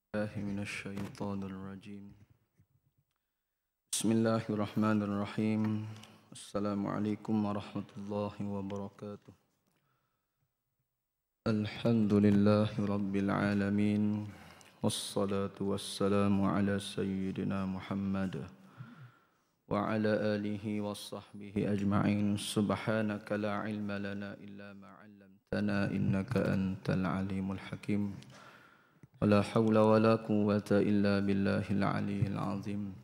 الله من الشيطان الرجيم. بسم الله الرحمن الرحيم. السلام عليكم ورحمة الله وبركاته. الحمد لله رب العالمين، والصلاة والسلام على سيدنا محمد وعلى آله وصحبه أجمعين. سبحانك لا علم لنا إلا ما علمتنا إنك أنت العليم الحكيم. ولا حول ولا قوة إلا بالله العلي العظيم.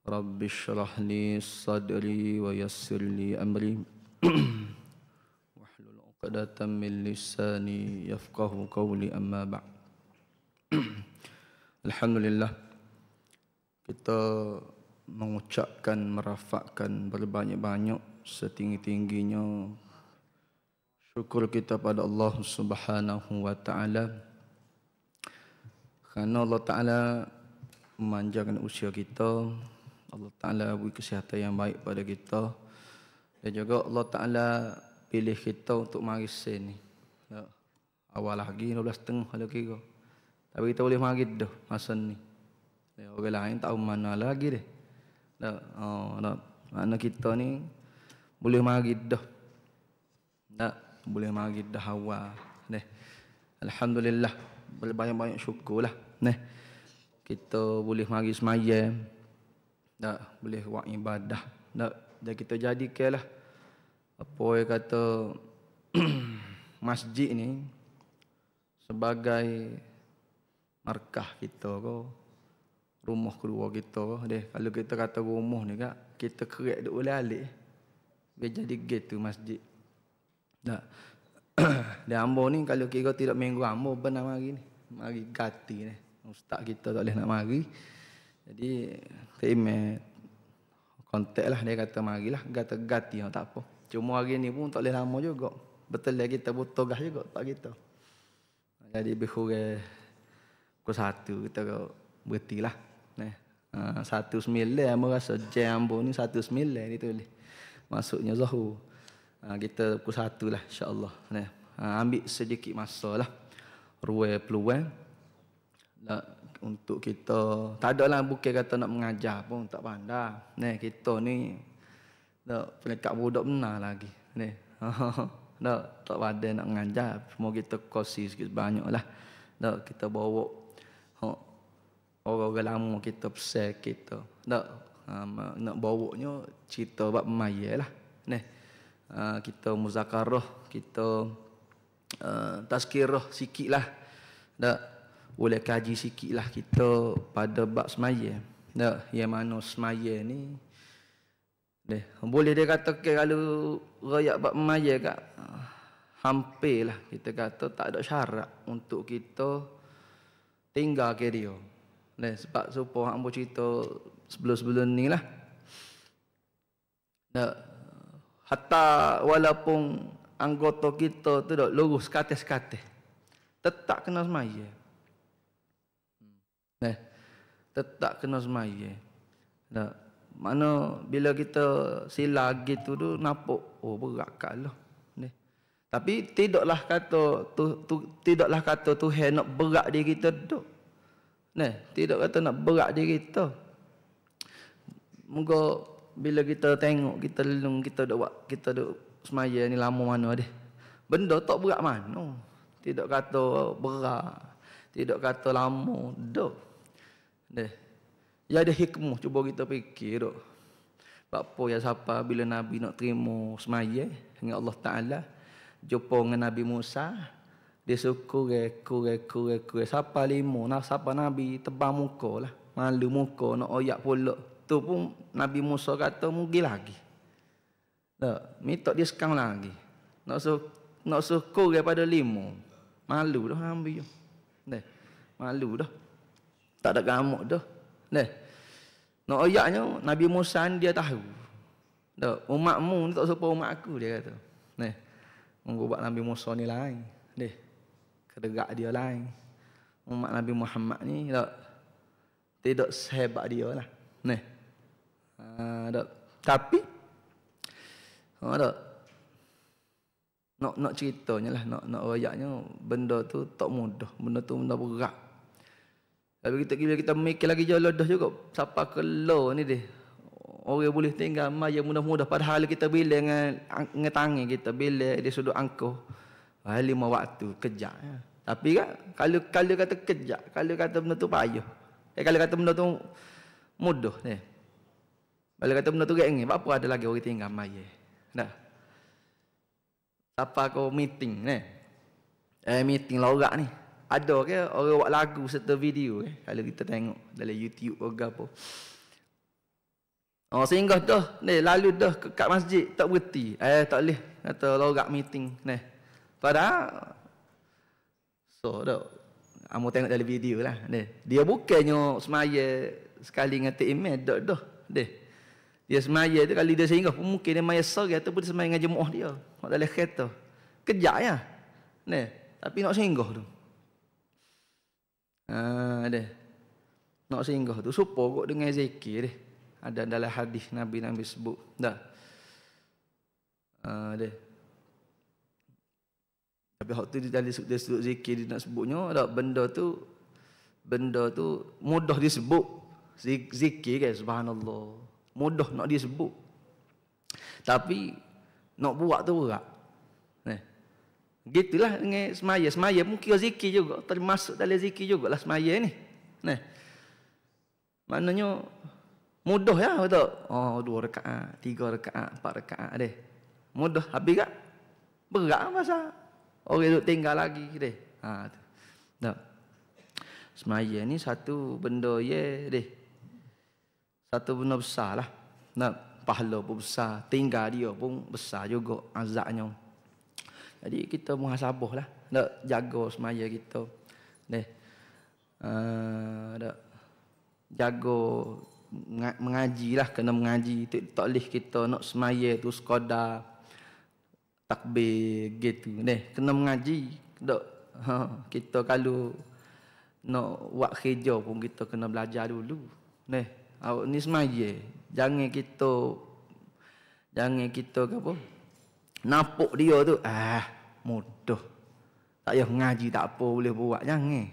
رب اشرح لي صدري ويسر لي أمري واحلل عقدة من لساني يفقه قولي. أما بعد. Alhamdulillah, kita mengucapkan, merafakkan berbanyak-banyak setinggi-tingginya syukur kita pada Allah Subhanahu wa taala, kerana Allah Ta'ala memanjangkan usia kita. Allah Ta'ala beri kesihatan yang baik pada kita. Dan juga Allah Ta'ala pilih kita untuk mari sini. Ya. Awal lagi 12.30 kalau kira. Tapi kita boleh mari dah masa ni. Ya, orang lain tahu mana lagi deh. Makna kita ni boleh mari dah. Boleh mari dah awal. Alhamdulillah, banyak-banyak syukurlah. Kita boleh mari semaya, boleh buat ibadah. Dan kita jadikanlah apa yang kata masjid ni sebagai markah kita ko, rumah kedua kita ko. Kalau kita kata rumah ni kak, kita kerek duk alik, biar jadi gitu masjid. Dan ambo ni kalau kira tidak minggu ambo benar mari ni. Mari gati ni. Ustaz kita tak boleh nak mari. Jadi email kontak lah, dia kata marilah gati tak apa. Cuma hari ni pun tak boleh lama juga. Betul lah kita butuh gas juga tak kita. Jadi lebih kurang pukul 1 kita berhentilah. 19 ambo rasa jam ambo ni 19 ni tulis. Maksudnya Zuhur. Kita pukul 1 lah insya-Allah. Ambil sedikit masa lah. Ruang peluang untuk kita. Tak ada lah bukan kata nak mengajar pun tak pandai. Kita ni peringkat budak benar lagi. Tak pandai nak mengajar. Semua kita kosi sikit banyak lah. Kita bawa orang-orang lama kita pesan kita. Nak bawanya cerita bab maya lah. Kita muzakarah, kita tazkirah sikit lah. Boleh kaji sikit lah kita pada bab semaya. Yang mana semaya ni boleh dia kata kalau rakyat bab semaya kat hampir lah kita kata tak ada syarat untuk kita tinggal ke dia. Sebab supaya hang cerita sebelum-sebelum ni lah. Hatta walaupun anggota kita tu dah lurus kates-kates, tetap kena semaya. Tetap kena semaya. Mana bila kita sila gitu tu nampak berat kalah. Tapi tidaklah kata Tuhan nak berat diri kita tu. Tidak kata nak berat diri kita. Moga bila kita tengok, kita lelung, kita duk semaya ni lama mana deh. Benda tak berat mana. Tidak kata berat, tidak kata lama, dah. Ya ada hikmah, cuba kita fikir duk. Sebab apa ya siapa bila Nabi nak terima semaya dengan Allah Taala, jumpa dengan Nabi Musa, dia syukur siapa lima, siapa Nabi tebang muka lah, malu muka nak oyak pula. Tu pun Nabi Musa kata mungkin lagi. Minta dia sekang lagi. Nak syukur daripada lima. Malu dah ambil. Malu dah. Tak ada gamuk dah. Nak ayatnya Nabi Musa dia tahu. Umatmu ni tak serupa umat aku dia kata. Mengubah Nabi Musa ni lain. Kedegak dia lain. Umat Nabi Muhammad ni tidak sehebat dia lah. Tapi nak ceritanya lah, nak ayatnya benda tu tak mudah, benda tu benda berat. Kalau kita mikir lagi jauh dah juga. Siapa kelo ni dia. Orang boleh tinggal maya mudah-mudah. Padahal kita bila dengan tangan kita. Bila dia sudut angkuh. 5 waktu kejap. Ya. Tapi kan, kalau kata kejap. Kalau kata benda tu payah. Kalau kata benda tu mudah. Kalau kata benda tu geng. Apa ada lagi orang tinggal maya. Dah. Siapa kau meeting ni? Meeting lorak ni. Ada ke orang buat lagu serta video kalau kita tengok dalam YouTube ke apa. Singgah dah, lalu dah kat masjid tak berhenti. Tak boleh kata lorak meeting ni. Padahal dah. Amo tengok dalam video lah. Dia bukannya semaya sekali dengan email dah. Dia semaya tu kalau dia singgah pun mungkin dia maya sore ataupun dia semaya dengan jemaah dia. Mak dalam kereta. Kejap ya. Tapi nak singgah tu. Nak singgah tu supaya kok dengan zikir dia. Ada dalam hadis Nabi sebut. Dah. Tapi hak tu dia sebut zikir dia nak sebutnya dak benda tu mudah disebut. Zikir kan subhanallah. Mudah nak disebut. Tapi nak buat tu berat. Gitulah dengan semaya. Semaya pun kira zikir juga. Termasuk dalam zikir jugalah semaya ni. Maknanya mudah ya betul. 2 rakaat, 3 rakaat, 4 rakaat deh. Mudah habis tak? Berat masa orang duk tinggal lagi deh. Tu. Dah. Semaya ni satu benda deh. Satu benda besar lah. Pahala pun besar, tinggal dia pun besar juga azabnya. Jadi kita muhasabah lah. Nak jaga semaya kita. Nak jaga mengaji lah. Kena mengaji. Tak boleh kita nak semaya tu sekadar takbir gitu. Kena mengaji. Kita kalau nak buat kerja pun kita kena belajar dulu. Awak ni semaya. Jangan kita ke apa? Nampak dia tu mudah. Tak payah mengaji tak apa boleh buat. Jangan.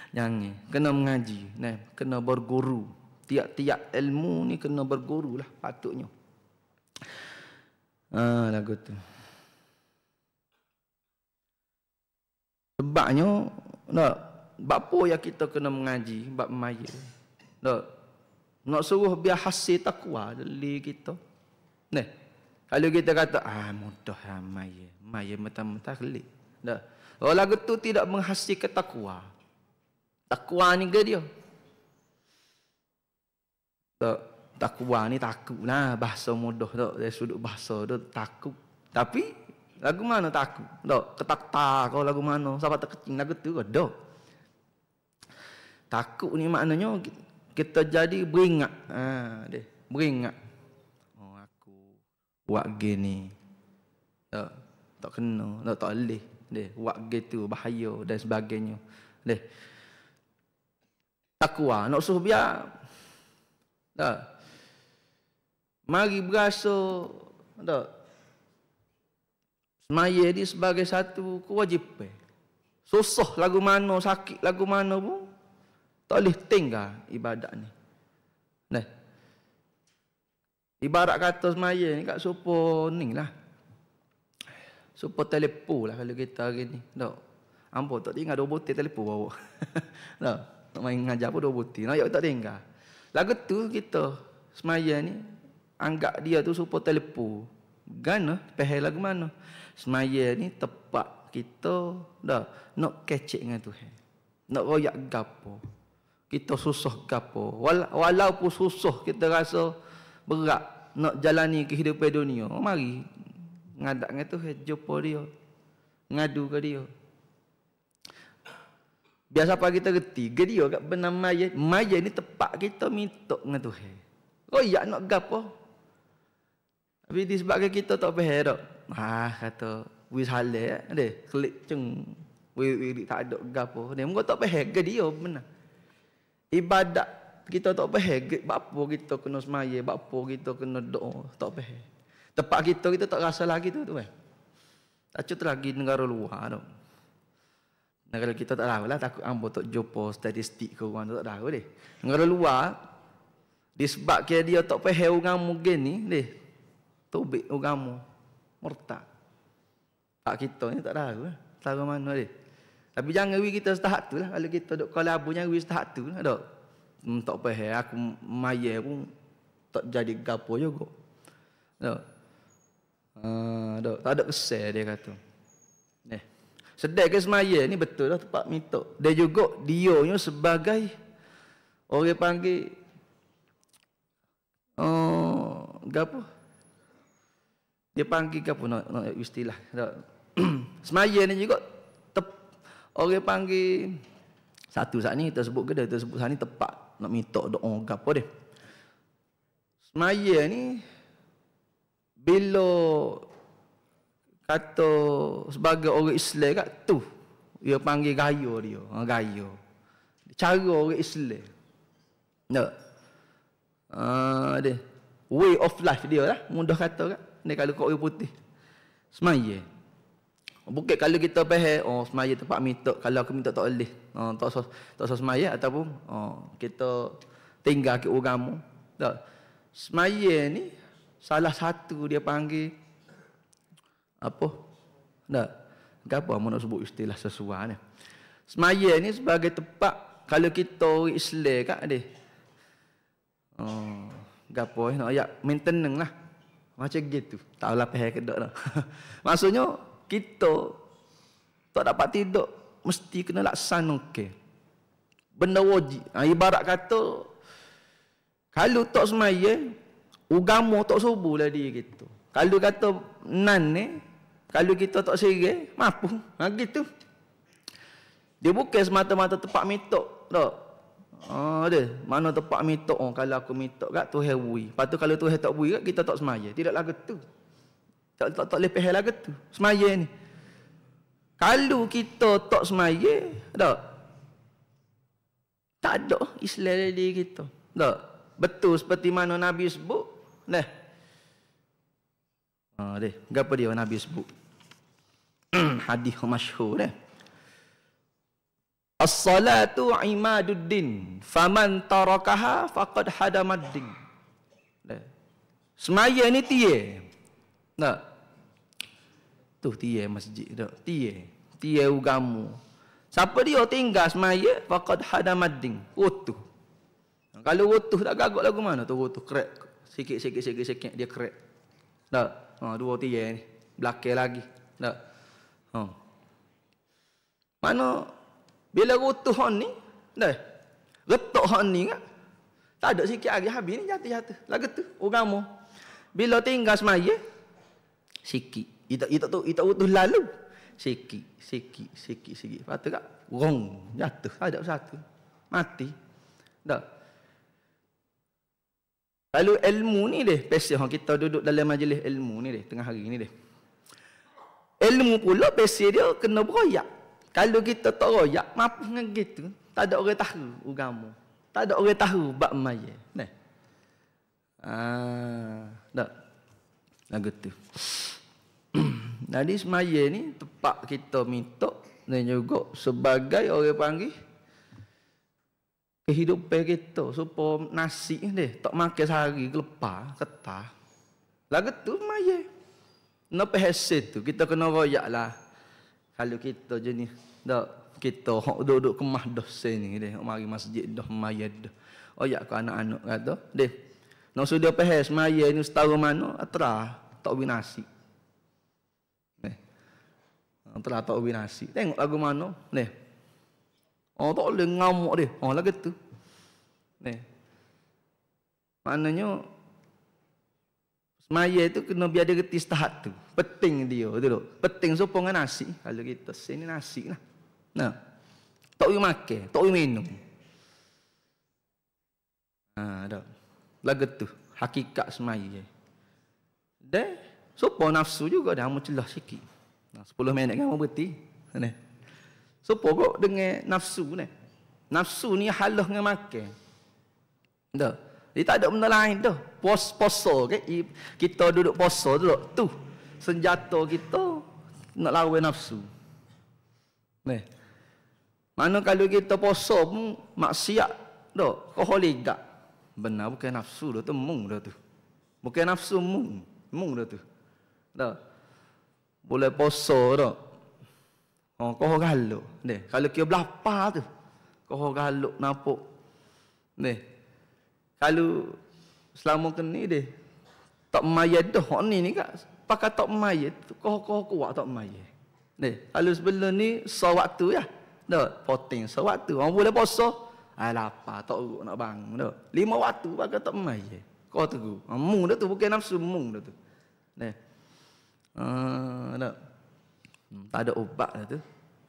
Jangan. Kena mengaji. Kena berguru. Tiap-tiap ilmu ni kena berguru lah patutnya. Lagu tu. Sebabnya bapa yang kita kena mengaji bab maya. Nak suruh biar hasil takwa dari kita. Kalau kita kata mudah maya mentah-mentah kelik. Lagu tu tidak menghasilkan takwa. Takwa ni ke dia? Takwa ni takut lah bahasa mudah dari sudut bahasa tu takut. Tapi lagu mana takut? Ketak-tak kau lagu mana? Siapa terkecing lagu tu ada. Takut ni maknanya kita jadi beringat. Beringat. Aku buat gini. Tak kena, tak boleh. Buat gitu bahaya dan sebagainya. Takwa nak suruh biar. Mari berasa semaya ni sebagai satu kewajipan. Susah lagu mana, sakit lagu mana pun tak boleh tinggal ibadat ni. Ibarat kata semaya ni kat supo ni lah. Supo telefon lah kalau kita hari ni. Ambo tak tinggal 2 butir telefon bawa. Nak main ngajar pun 2 butir. Nak tak tinggal. Lagu tu kita semaya ni anggap dia tu supo telefon. Gana pehel lagu mana? Semaya ni tepat kita nak kecek dengan Tuhan. Nak royak gapo. Kita susah gapo. Walaupun susah kita rasa berat nak jalani kehidupan dunia. Mari ngadak dengan Tuhan, jumpa dia. Ngadu ke dia. Biasa apa kita reti, ke dia kat benar maya. Maya ni tepat kita minta dengan Tuhan. Royak nak gapo. Tapi disebabkan kita tak faham dak. Kata wis halal klik ceng. Wiri tak ada gapo. Dia mungkin tak faham ke dia benar. Ibadat kita tak faham apa kita kena semaya, apa kita kena doa, tak faham. Tempat kita tak rasa lagi tu kan. Tak cut lagi negara luar tu. Nah, kalau kita tak tahu lah, takut ambo tak jumpa statistik ke orang tak tahu deh. Kalau luar, disebabkan dia tak faham agama gini deh. Tobik agama. Murtad. Tak kita ni tak tahu lah. Tahu mana deh. Tapi jangan wi kita setahap tu lah. Kalau kita duk kolabu jangan wi setahap tu lah. Tak. Tak faham. Aku maya pun tak jadi gapo juga. Tak. Tak ada kesal dia kata. Sedar ke semaya ni betul lah tempat minta. Dia juga dia sebagai orang panggil gapo? Dia panggil gapo nak istilah. Semaya ni juga orang panggil satu saat ni kita sebut ke dia sebut saat ni tepat nak minta doa gapo dia. Semaya ni bila kata sebagai orang Islam kat tu dia panggil gaya dia, gaya. Cara orang Islam. Tak. Dia way of life dia lah, mudah kata kan. Ni kalau kau orang putih. Semaya. Bukan kalau kita faham semaya tempat minta, kalau aku minta tak boleh. Tak usah semaya ataupun kita tinggal ke agama. Tak. Semaya ni salah satu dia panggil apa? Tak. Gapo mau nak sebut istilah sesuai ni. Semaya ni sebagai tempat kalau kita orang Islam kat dia. Gapo nak ayat maintenance lah. Macam gitu. Tak lah faham ke dak dah. Maksudnya kita tak dapat tidur mesti kena laksana okey. Benda wajib. Ibarat kata kalau tak semaya agama tak subuh lah dia gitu. Kalau kata nan ni kalau kita tak serai, mampu. Gitu. Dia bukan semata-mata tempat minta. Tak. Dia. Mana tempat minta. Kalau aku minta kat Tuhan bui. Lepas tu kalau Tuhan tak bui kat, kita tak semaya. Tidaklah gitu. Tak lepeh lah gitu. Semaya ni. Kalau kita tak semaya, tak ada Islam dia kita. Tak. Betul seperti mana Nabi sebut. Nah. Dia. Apa dia Nabi sebut? Hadis masyhur dah. As-salatu imaduddin, faman tarakaha faqad hadamaddin. Semaya ni tiye. Tak. Tu tiye masjid dak. Tiye agama. Siapa dia tinggal semaya faqad hadamaddin. Utuh. Kalau utuh tak gagak lagu mana tu utuh krek. Sikit dia krek. Tak. Dua tiye ni. Belakang lagi. Tak. Mana bila rutuh hon ni, dah. Retak hon ni kan. Tak ada sikit lagi habis ni jatuh. Lagu tu agama. Bila tinggal semaya sikit. Itu utuh lalu. Sikit. Lepas tu kan rong jatuh. Ada satu. Mati. Dah. Lalu ilmu ni deh, pasal kita duduk dalam majlis ilmu ni deh tengah hari ni deh. Ilmu pula pasal dia kena beroyak. Kalau kita tak royak, mampu dengan gitu. Tak ada orang tahu agama. Tak ada orang tahu bab maya. Nah. Tak. Lagu tu. Jadi semaya ni tempat kita minta dan juga sebagai orang panggil kehidupan kita supaya nasi ni tak makan sehari kelepar, ketah. Lagu tu semaya. Napa hasil tu kita kena royak lah. Kalau kita jenis dak kita hok duduk kemah dah sini deh, mari masjid dah maya dah. Royak ke anak-anak kata, deh. Nak sudah faham semaya ni setahun mana atra tak binasi. Atra tak binasi. Tengok lagu mana? Deh. Tak boleh ngamuk dia. Lagu tu. Deh. Maknanya semaya itu kena biar dia reti tahap tu. Penting dia tu. Penting supaya dengan nasi. Kalau kita sini nasi lah. Nah. Tak boleh makan, tak boleh minum. Dah. Lagu tu hakikat semaya. Dan supaya nafsu juga dah mau celah sikit. 10 minit kan mau berhenti. Nah. Supaya kok dengan nafsu ni. Nafsu ni halah dengan makan. Dah. Dia tak ada benda lain dah. Poso ke kita duduk poso tu. Senjata kita nak lawan nafsu. Nah. Mana kalau kita puasa pun maksiat dah, koholigak. Benar bukan nafsu dah tu, mung dah tu. Bukan nafsu, mung dah tu. Dah. Boleh puasa dah. Oh, koho galuk. Deh, kalau kira belapa tu. Koho galuk napuk. Deh. Kalau selama kini deh, tak mayat dah. Hak ni kak, pakai tak mayat tu, koho kuat tak mayat. Deh, kalau sebelum ni sewaktu ya. Dah, poting sewaktu. Orang boleh puasa. Lapar, tak urut nak bangun dah. 5 waktu pakai tak mayat. Kau tegur. Mung dah tu, bukan nafsu, mung dah tu. Deh. Dah. Tak ada ubat dah tu.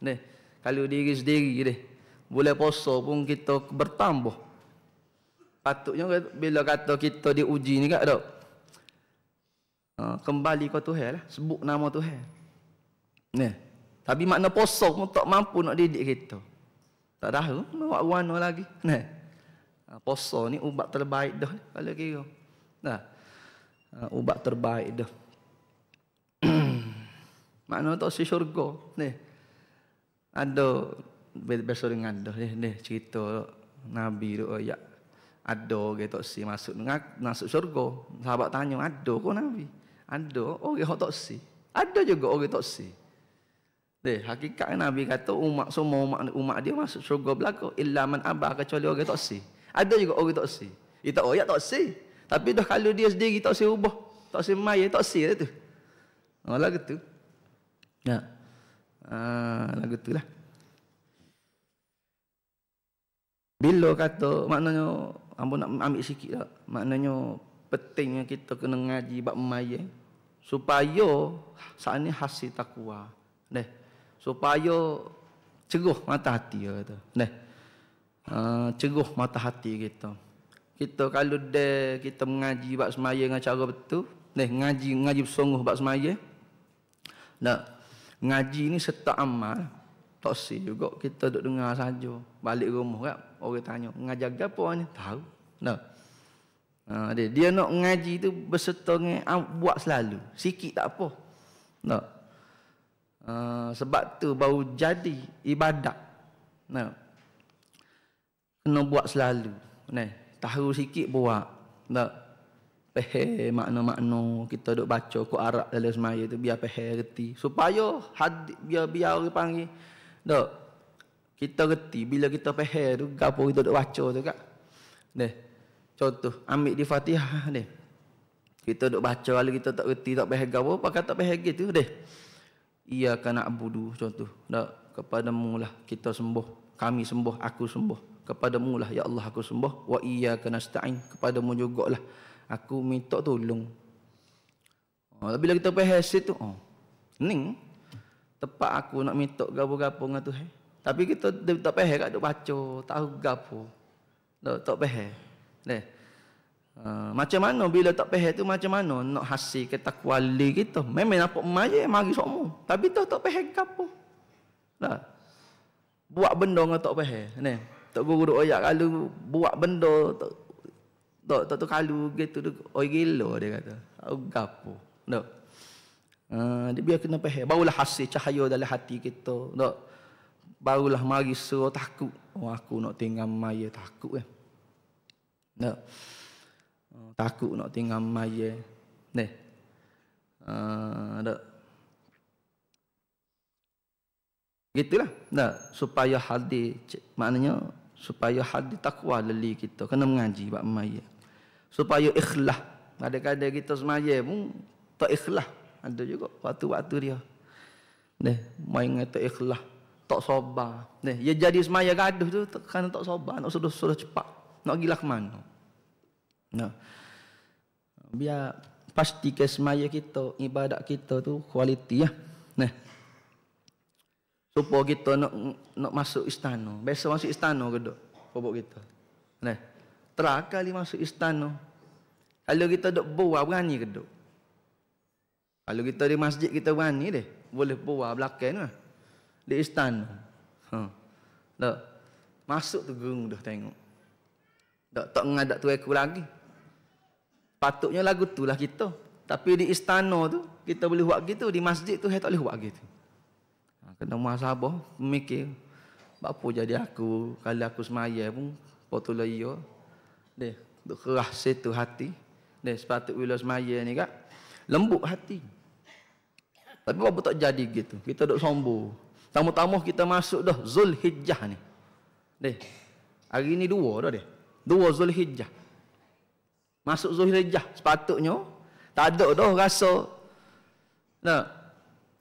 Deh. Kalau diri sendiri deh, boleh puasa pun kita bertambah. Patutnya bila kata kita diuji ni kat dok. Kembali ke Tuhan lah, sebut nama Tuhan. Nah, tapi makna puasa pun tak mampu nak didik kita. Tak tahu nak buat warna lagi. Nah. Puasa ni ubat terbaik dah kalau kira. Nah. Ubat terbaik dah. Makna tak si syurga ni. Ada biasa dengan dah ni cerita Nabi tu ayat. Ada orang tak si masuk syurga. Sahabat tanya, ada ke Nabi? Ada orang tak si. Ada juga orang tak si. Hakikat Nabi kata semua umat dia masuk syurga belaka illa man aba, kecuali orang tak si. Ada juga orang tak si. Dia tak ayat tak si. Tapi dah kalau dia sendiri tak si ubah, tak si mai, tak si dah tu. Lagu tu. Ya. Lagu tu lah. Bila kata maknanya ampun nak ambil sikit tak. Maknanya pentingnya kita kena ngaji bab mai supaya saat ni hasil takwa. Deh. Supaya ceguh mata hati kata. Deh. Ceguh mata hati kita. Kita kalau kita mengaji bab semaya dengan cara betul, ngaji bersungguh bab semaya. Ngaji ni serta amal. Tak sih juga kita duduk dengar saja. Balik rumah kan orang tanya, ngajar apa ni? Tahu. Dia nak ngaji tu berserta dengan buat selalu. Sikit tak apa. Sebab tu baru jadi ibadat. Kena buat selalu. Tahu sikit buat. Faham makna-makna kita duk baca Quran Arab dalam semaya tu biar faham reti. Supaya biar orang panggil kita reti bila kita faham tu gapo kita duk baca tu kak. Contoh ambil di Fatihah kita duk baca kalau kita tak reti tak faham gapo pakai tak faham gitu Iyyaka na'budu contoh. Kepadamu lah kita sembuh, kami sembuh, aku sembuh. Kepadamu lah ya Allah aku sembuh. Wa iyyaka nasta'in, kepadamu jugalah aku minta tolong. Bila kita faham situ, ning tepat aku nak minta gapo-gapo dengan Tuhan. Tapi kita tak faham kat duk baca, tahu gapo. Tak faham. Macam mana bila tak faham tu macam mana nak hasil ketakwali kita. Memang nampak maje mari semua. Tapi tak faham gapo. Buat benda dengan tak faham. Tak guru duk ayat kalau buat benda tak kalau gitu oi gila dia kata. Gapo. Dia biar kena faham. Barulah hasil cahaya dalam hati kita. Barulah mari suruh takut. Aku nak tinggal maya takut takut nak tinggal maya. Gitulah. Supaya hadir maknanya supaya hadir takwa leli kita kena mengaji bab maya. Supaya ikhlas. Kadang-kadang kita semaya pun tak ikhlas. Ada juga waktu-waktu dia. Main tak ikhlas, tak sabar. Dia jadi semaya gaduh tu kerana tak sabar, nak sudah cepat. Nak gila ke mana? Biar pastikan semaya kita, ibadat kita tu kualiti ya. Supaya kita nak masuk istana. Biasa masuk istana ke dok? Pobok kita. Terakhir masuk istana. Kalau kita dok buah berani ke dok? Kalau kita di masjid kita berani deh. Boleh buah belakang lah. Di istana. Masuk tu gerung dah tengok. Tak ngadak tu aku lagi. Patutnya lagu tu lah kita. Tapi di istana tu kita boleh buat gitu. Di masjid tu saya tak boleh buat gitu. Kena muhasabah, mikir. Apa jadi aku kalau aku semaya pun potol yo. Deh, duk kerah situ hati. Deh, sepatut bila semaya ni kak lembut hati. Tapi apa tak jadi gitu. Kita duk sombong. Tamu-tamu kita masuk dah Zulhijjah ni. Deh. Hari ni 2 dah deh. 2 Zulhijjah. Masuk Zulhijjah sepatutnya tak ada dah rasa. Nah,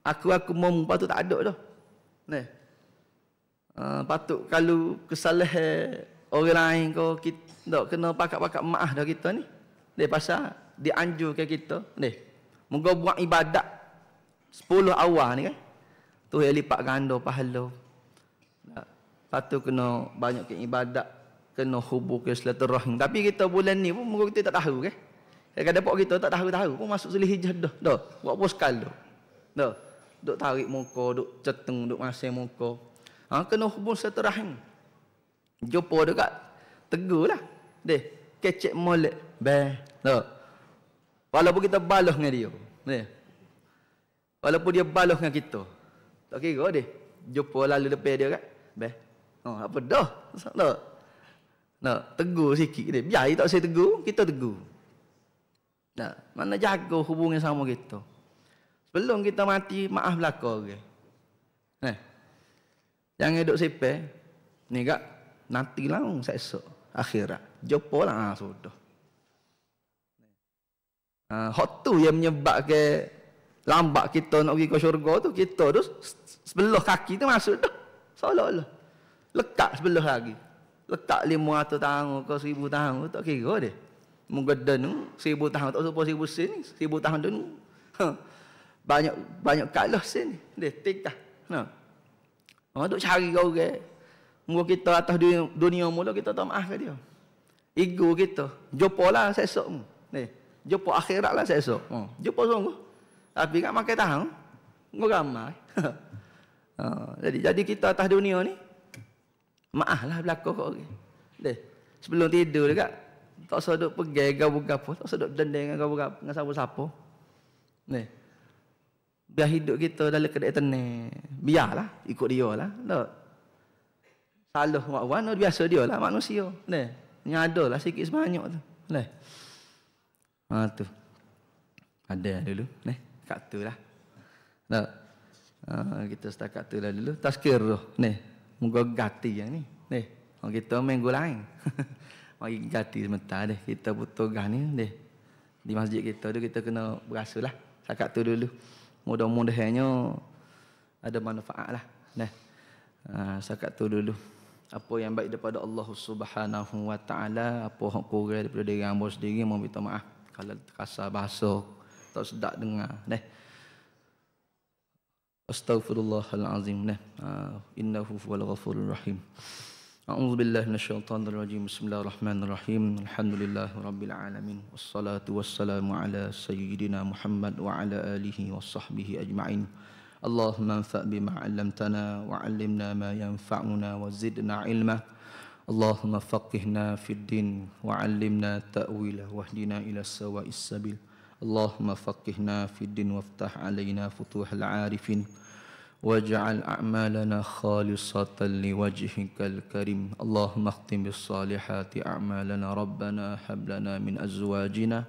aku mau patut tak ada dah. Nah. Patut kalau kesalahan orang lain kau kita tak kena pakat-pakat maaf dah kita ni. Deh pasal dianjurkan kita, deh. Moga buat ibadat 10 awal ni kan. Tu yang lipat ganda pahala. Patut kena banyak ke ibadat, kena hubung ke silaturahim. Tapi kita bulan ni pun moga kita tak tahu kan. Kadang-kadang kita tak tahu pun masuk Zulhijjah dah. Dah, buat apa sekali dah. Dah. Duk tarik muka, duk ceteng, duk masing muka. Kena hubung silaturahim. Jumpa dekat tegulah. Deh, kecek molek. Dah. Walaupun kita balas dengan dia. Deh. Walaupun dia balas dengan kita. Tak kira deh. Jumpa lalu depan dia kan. Apa dah? Dah. Nah, tegur sikit deh. Biar tak saya tegur, kita tegur. Nah, mana jaga hubungan sama kita. Sebelum kita mati, maaf belaka orang. Jangan duduk sepeh. Ni kak, nanti lah esok akhirat. Jumpa lah sudah. Hak tu yang menyebabkan lambat kita nak pergi ke syurga tu, kita tu sebelah kaki tu masuk dah. Seolah-olah. Lekat sebelah lagi. Lekat 500 tahun ke 1000 tahun tak kira dia. Mungkin tu 1000 tahun tak serupa 1000 sen ni. 1000 tahun tu banyak kalah sen ni. Dia tikah. Duk cari kau orang. Mungkin kita atas dunia mula kita tak maaf ke dia. Ego kita. Jumpalah esok mu. Jumpa akhirat lah esok. Jumpa sungguh. Tapi kat makan tahu. Ngau ramai. Jadi kita atas dunia ni maaflah belaka kau orang. Sebelum tidur dekat tak usah duk pegang gapo-gapo, tak usah duk dendeng dengan gapo-gapo dengan siapa-siapa. Biar hidup kita dalam keadaan tenang. Biarlah ikut dia lah. Tak. Salah mak-wan biasa dia lah manusia. Yang ada lah sikit sebanyak tu. Tu. Ada dulu. Kat tu lah. Tak. Kita setakat tu lah dulu. Tazkir tu. Moga gati yang ni. Kita minggu lain. Mari gati sebentar deh. Kita butuh ni deh. Di masjid kita tu kita kena berasulah. Setakat tu dulu. Mudah-mudahnya ada manfaat lah. Setakat tu dulu. Apa yang baik daripada Allah Subhanahu Wa Taala, apa hak kurang daripada diri hamba sendiri, mohon minta maaf kalau terkasar bahasa tak sedap dengar. Astaghfirullahalazim. Innahu huwal ghafurur rahim. A'udzu billahi minasyaitonir rajim. Bismillahirrahmanirrahim. Alhamdulillahirabbil alamin. Wassalatu wassalamu ala sayyidina Muhammad wa ala alihi washabbihi ajma'in. Allahumma anfa' bima 'allamtana wa 'allimna ma yanfa'una wa zidna 'ilma. Allahumma faqihna fid din wa 'allimna ta'wila wahdina ila sawa'is sabil. Allahumma faqihna fid din waftah 'alaina futuhal 'arifin waj'al a'malana khalisatan liwajhikal karim. Allahumma khtim bis salihati a'malana rabbana hab lana min azwajina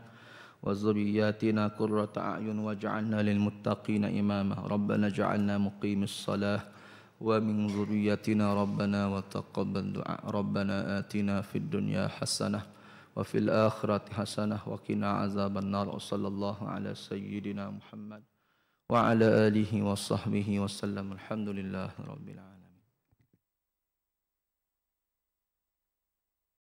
wa dhurriyyatina qurrata a'yun waj'alna lil muttaqina imama. Rabbana ja'alna muqimis salah wa min dhurriyyatina rabbana wa taqabbal du'a. Rabbana atina fid dunya hasanah wa fil akhirati hasanah wa qina azaban nar. Sallallahu ala sayyidina Muhammad wa ala alihi wa sahbihi wa sallam. Alhamdulillahirabbil alamin.